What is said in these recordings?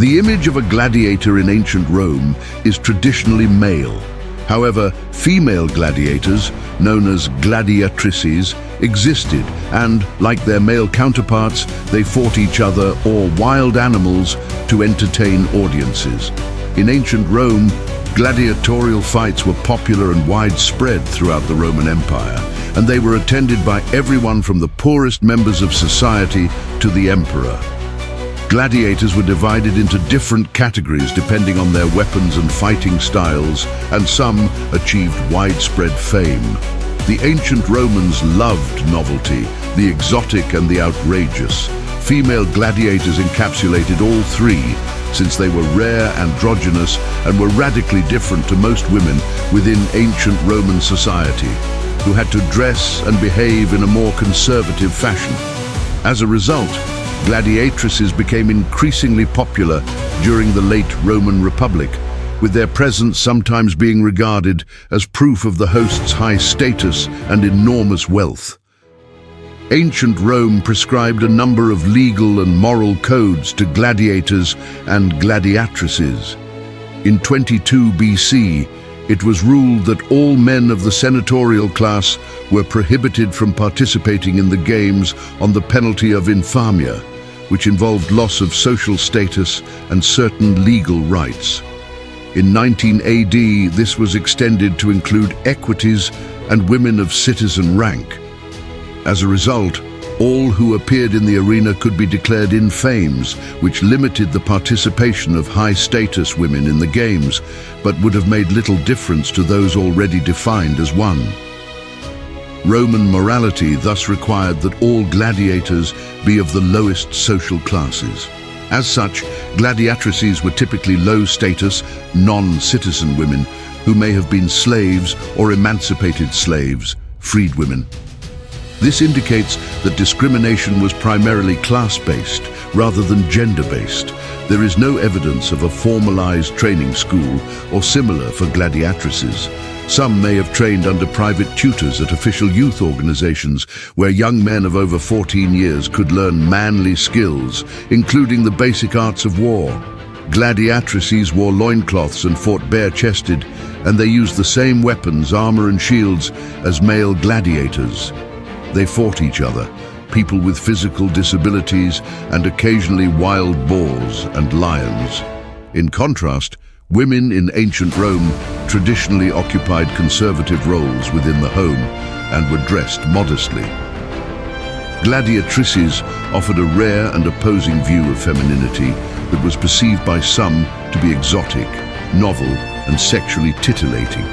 The image of a gladiator in ancient Rome is traditionally male. However, female gladiators, known as gladiatrices, existed and, like their male counterparts, they fought each other or wild animals to entertain audiences. In ancient Rome, gladiatorial fights were popular and widespread throughout the Roman Empire, and they were attended by everyone from the poorest members of society to the emperor. Gladiators were divided into different categories depending on their weapons and fighting styles, and some achieved widespread fame. The ancient Romans loved novelty, the exotic and the outrageous. Female gladiators encapsulated all three, since they were rare, androgynous, and were radically different to most women within ancient Roman society, who had to dress and behave in a more conservative fashion. As a result, gladiatrices became increasingly popular during the late Roman Republic, with their presence sometimes being regarded as proof of the host's high status and enormous wealth. Ancient Rome prescribed a number of legal and moral codes to gladiators and gladiatrices. In 22 BC, it was ruled that all men of the senatorial class were prohibited from participating in the games on the penalty of infamia, which involved loss of social status and certain legal rights. In 19 AD, this was extended to include equites and women of citizen rank. As a result, all who appeared in the arena could be declared infames, which limited the participation of high-status women in the games, but would have made little difference to those already defined as one. Roman morality thus required that all gladiators be of the lowest social classes. As such, gladiatrices were typically low-status, non-citizen women who may have been slaves or emancipated slaves, freed women. This indicates that discrimination was primarily class-based rather than gender-based. There is no evidence of a formalized training school or similar for gladiatrices. Some may have trained under private tutors at official youth organizations where young men of over 14 years could learn manly skills, including the basic arts of war. Gladiatrices wore loincloths and fought bare-chested, and they used the same weapons, armor and shields as male gladiators. They fought each other, people with physical disabilities, and occasionally wild boars and lions. In contrast, women in ancient Rome traditionally occupied conservative roles within the home and were dressed modestly. Gladiatrices offered a rare and opposing view of femininity that was perceived by some to be exotic, novel, and sexually titillating.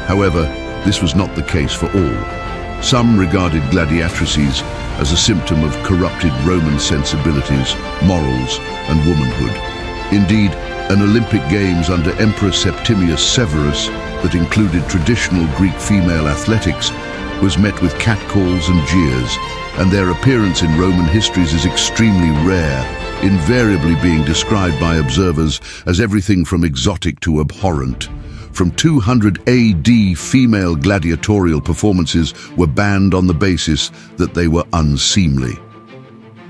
However, this was not the case for all. Some regarded gladiatrices as a symptom of corrupted Roman sensibilities, morals, and womanhood. Indeed, an Olympic Games under Emperor Septimius Severus that included traditional Greek female athletics was met with catcalls and jeers, and their appearance in Roman histories is extremely rare, invariably being described by observers as everything from exotic to abhorrent. From 200 AD, female gladiatorial performances were banned on the basis that they were unseemly.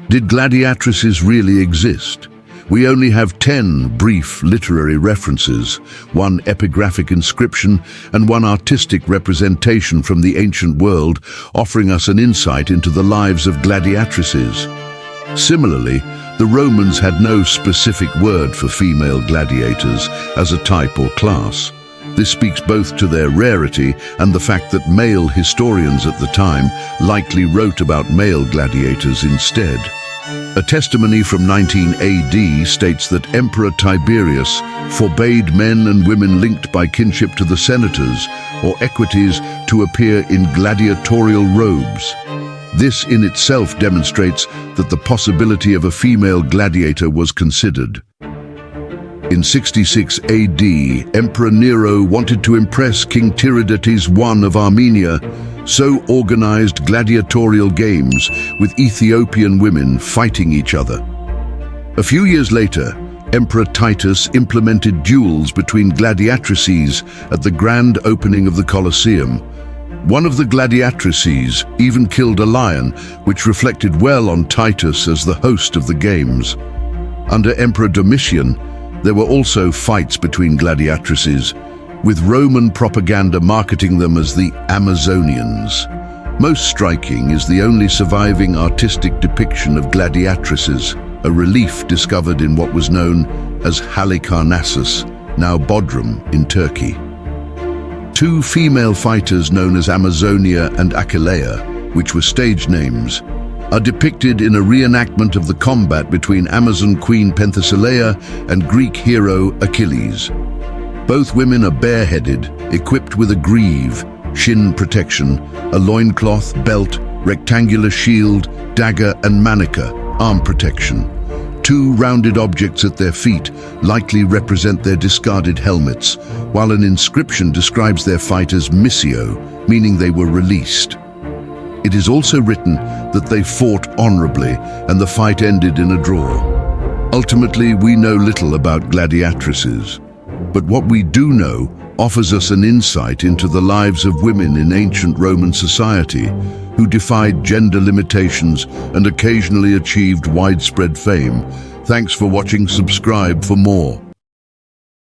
Did gladiatrices really exist? We only have 10 brief literary references, one epigraphic inscription and one artistic representation from the ancient world, offering us an insight into the lives of gladiatrices. Similarly, the Romans had no specific word for female gladiators as a type or class. This speaks both to their rarity and the fact that male historians at the time likely wrote about male gladiators instead. A testimony from 19 AD states that Emperor Tiberius forbade men and women linked by kinship to the senators or equites to appear in gladiatorial robes. This in itself demonstrates that the possibility of a female gladiator was considered. In 66 AD, Emperor Nero wanted to impress King Tiridates I of Armenia, so organized gladiatorial games with Ethiopian women fighting each other. A few years later, Emperor Titus implemented duels between gladiatrices at the grand opening of the Colosseum. One of the gladiatrices even killed a lion, which reflected well on Titus as the host of the games. Under Emperor Domitian, there were also fights between gladiatrices, with Roman propaganda marketing them as the Amazonians. Most striking is the only surviving artistic depiction of gladiatrices, a relief discovered in what was known as Halicarnassus, now Bodrum in Turkey. Two female fighters known as Amazonia and Achilleia, which were stage names, are depicted in a reenactment of the combat between Amazon queen Penthesilea and Greek hero Achilles. Both women are bareheaded, equipped with a greave, shin protection, a loincloth, belt, rectangular shield, dagger and manica, arm protection. Two rounded objects at their feet likely represent their discarded helmets, while an inscription describes their fight as missio, meaning they were released. It is also written that they fought honorably and the fight ended in a draw. Ultimately, we know little about gladiatrices, but what we do know offers us an insight into the lives of women in ancient Roman society who defied gender limitations and occasionally achieved widespread fame. Thanks for watching. Subscribe for more.